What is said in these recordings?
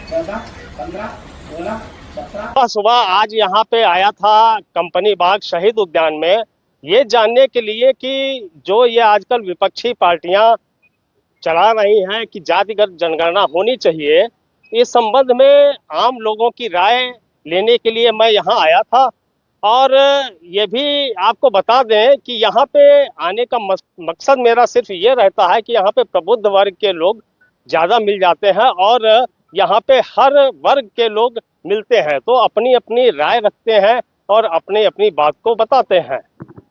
14, 15, 16, 17। सुबह आज यहाँ पे आया था कंपनी बाग शहीद उद्यान में, ये जानने के लिए कि जो ये आजकल विपक्षी पार्टियां चला रही हैं कि जातिगत जनगणना होनी चाहिए, इस संबंध में आम लोगों की राय लेने के लिए मैं यहाँ आया था। और ये भी आपको बता दें कि यहाँ पे आने का मकसद मेरा सिर्फ ये रहता है कि यहाँ पे प्रबुद्ध वर्ग के लोग ज़्यादा मिल जाते हैं और यहाँ पे हर वर्ग के लोग मिलते हैं, तो अपनी अपनी राय रखते हैं और अपनी अपनी बात को बताते हैं।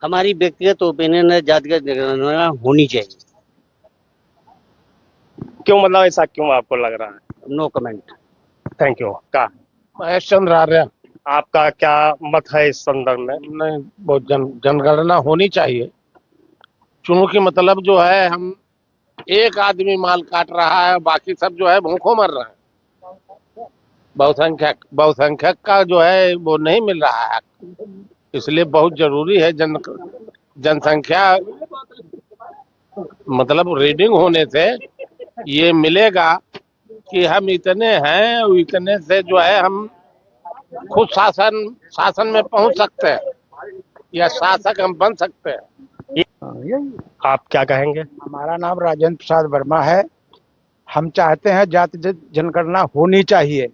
हमारी व्यक्तिगत ओपिनियन है, जातिगत जनगणना होनी चाहिए। क्यों, मतलब ऐसा क्यों आपको लग रहा है? No comment. Thank you. का महेश चंद्र आर्य। आपका क्या मत है इस संदर्भ में? नहीं, बहुत जनगणना होनी चाहिए। चूंकि मतलब जो है, हम एक आदमी माल काट रहा है, बाकी सब जो है भूखों मर रहे हैं। बहुसंख्यक का जो है वो नहीं मिल रहा है, इसलिए बहुत जरूरी है जनसंख्या मतलब रीडिंग होने से ये मिलेगा कि हम इतने हैं, इतने से जो है हम खुद शासन में पहुंच सकते हैं या शासक हम बन सकते हैं। आप क्या कहेंगे? हमारा नाम राजेंद्र प्रसाद वर्मा है। हम चाहते हैं जाति जनगणना होनी चाहिए।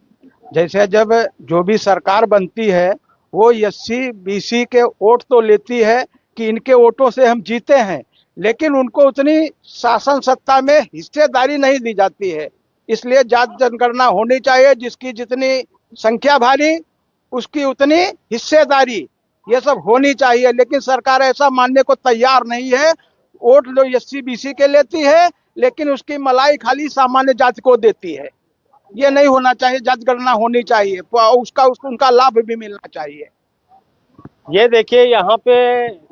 जैसे जब जो भी सरकार बनती है वो एससी बीसी के वोट तो लेती है कि इनके वोटों से हम जीते हैं, लेकिन उनको उतनी शासन सत्ता में हिस्सेदारी नहीं दी जाती है। इसलिए जाति जनगणना होनी चाहिए। जिसकी जितनी संख्या भारी उसकी उतनी हिस्सेदारी, ये सब होनी चाहिए। लेकिन सरकार ऐसा मानने को तैयार नहीं है। वोट जो एससी बीसी के लेती है, लेकिन उसकी मलाई खाली सामान्य जाति को देती है। ये नहीं होना चाहिए। जाति गणना होनी चाहिए, उनका लाभ भी मिलना चाहिए। ये देखिए, यहाँ पे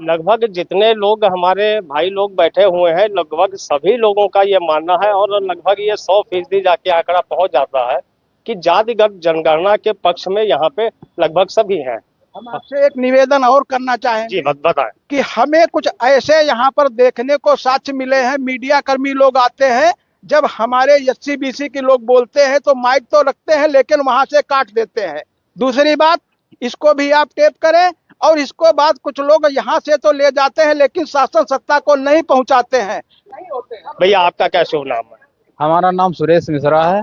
लगभग जितने लोग हमारे भाई लोग बैठे हुए हैं, लगभग सभी लोगों का ये मानना है और लगभग ये 100% जाके आंकड़ा पहुंच जाता है कि जातिगत जनगणना के पक्ष में यहाँ पे लगभग सभी हैं। हम आपसे एक निवेदन और करना चाहेंगे। जी बताएं। कि हमें कुछ ऐसे यहाँ पर देखने को साक्ष्य मिले हैं, मीडिया कर्मी लोग आते हैं, जब हमारे एससी बीसी के लोग बोलते हैं तो माइक तो रखते हैं लेकिन वहां से काट देते हैं। दूसरी बात, इसको भी आप टेप करें। और इसको बाद कुछ लोग यहाँ से तो ले जाते हैं लेकिन शासन सत्ता को नहीं पहुंचाते हैं। भैया आपका क्या शुभ नाम है? हमारा नाम सुरेश मिश्रा है।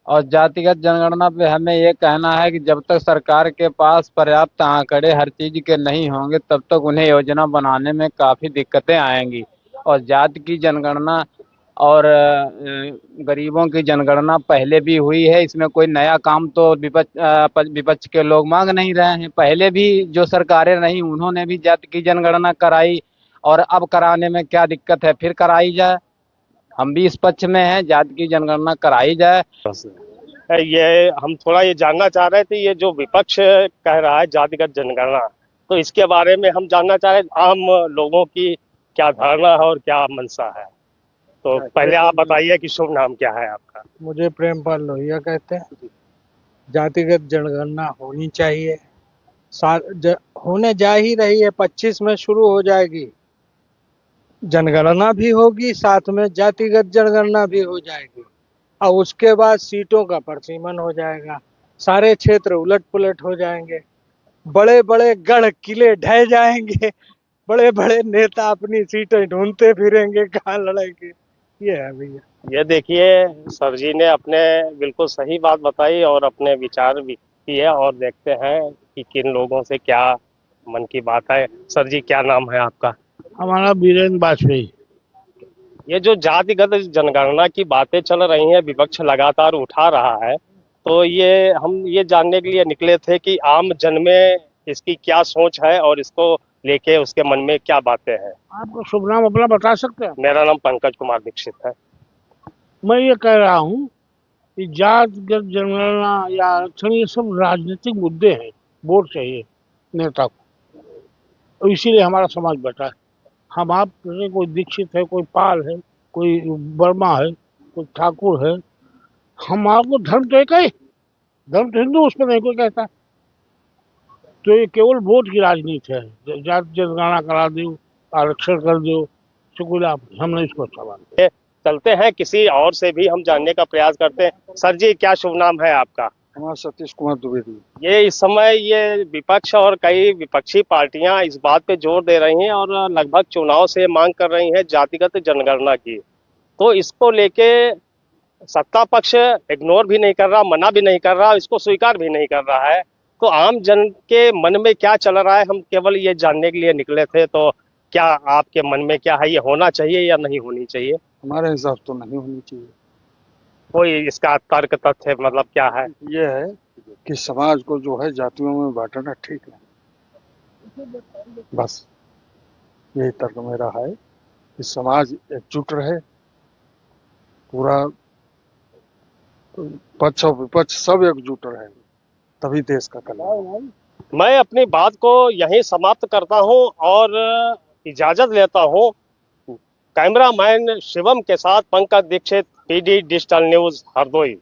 और जातिगत जनगणना पे हमें ये कहना है कि जब तक सरकार के पास पर्याप्त आंकड़े हर चीज के नहीं होंगे, तब तक उन्हें योजना बनाने में काफी दिक्कतें आएंगी। और जाति की जनगणना और गरीबों की जनगणना पहले भी हुई है, इसमें कोई नया काम तो विपक्ष के लोग मांग नहीं रहे हैं। पहले भी जो सरकारें रही उन्होंने भी जाति की जनगणना कराई, और अब कराने में क्या दिक्कत है, फिर कराई जाए। हम भी इस पक्ष में हैं, जाति की जनगणना कराई जाए। ये हम थोड़ा ये जानना चाह रहे थे, ये जो विपक्ष कह रहा है जातिगत जनगणना, तो इसके बारे में हम जानना चाह रहे हैं आम लोगों की क्या धारणा है और क्या मंशा है। तो पहले आप बताइए कि शुभ नाम क्या है आपका? मुझे प्रेमपाल लोहिया कहते हैं। जातिगत जनगणना होनी चाहिए, होने जा ही रही है, 25 में शुरू हो जाएगी। जनगणना भी होगी, साथ में जातिगत जनगणना भी हो जाएगी, और उसके बाद सीटों का परिसीमन हो जाएगा। सारे क्षेत्र उलट पुलट हो जाएंगे, बड़े बड़े गढ़ किले ढह जाएंगे, बड़े बड़े नेता अपनी सीटें ढूंढते फिरेंगे, कहाँ लड़ेंगे। ये है भैया। ये देखिए, सर जी ने अपने बिल्कुल सही बात बताई और अपने विचार भी किए, और देखते हैं कि किन लोगों से क्या मन की बात है। सर जी क्या नाम है आपका? हमारा वीरेंद्र वाजपेयी। ये जो जातिगत जनगणना की बातें चल रही हैं, विपक्ष लगातार उठा रहा है, तो ये हम ये जानने के लिए निकले थे कि आम जन में इसकी क्या सोच है और इसको लेके उसके मन में क्या बातें हैं। आपका शुभ नाम अपना बता सकते हैं? मेरा नाम पंकज कुमार दीक्षित है। मैं ये कह रहा हूँ कि जातिगत जनगणना या आरक्षण ये सब राजनीतिक मुद्दे हैं। वोट चाहिए नेता को, और इसीलिए हमारा समाज बैठा है। हम आप जैसे कोई दीक्षित है, कोई पाल है, कोई वर्मा है, कोई ठाकुर है, हम आपको धर्म तो एक ही, धर्म तो हिंदू, उसमें नहीं कोई कहता। तो ये केवल वोट की राजनीति है। जाति जनगणना करा दो, आरक्षण कर दो, तो कोई लाभ नहीं। हमने इसको अच्छा माना। चलते हैं किसी और से भी हम जानने का प्रयास करते हैं। सर जी, क्या शुभ नाम है आपका? हमारा सतीश कुमार द्विवेदी। ये इस समय ये विपक्ष और कई विपक्षी पार्टियां इस बात पे जोर दे रही हैं और लगभग चुनाव से मांग कर रही हैं जातिगत जनगणना की, तो इसको लेके सत्ता पक्ष इग्नोर भी नहीं कर रहा, मना भी नहीं कर रहा, इसको स्वीकार भी नहीं कर रहा है। तो आम जन के मन में क्या चल रहा है, हम केवल ये जानने के लिए निकले थे। तो क्या आपके मन में क्या है, ये होना चाहिए या नहीं होनी चाहिए? हमारे हिसाब तो नहीं होनी चाहिए। कोई इसका तर्क तथ्य मतलब क्या है? ये है कि समाज को जो है जातियों में बांटना ठीक नहीं, बस यही तर्क मेरा है कि समाज एकजुट रहे, पूरा पक्ष और विपक्ष सब एकजुट रहे, तभी देश का कल्याण। मैं अपनी बात को यहीं समाप्त करता हूं और इजाजत लेता हूं। कैमरामैन शिवम के साथ Pankaj Dikshit, PD digital news, Hardoi.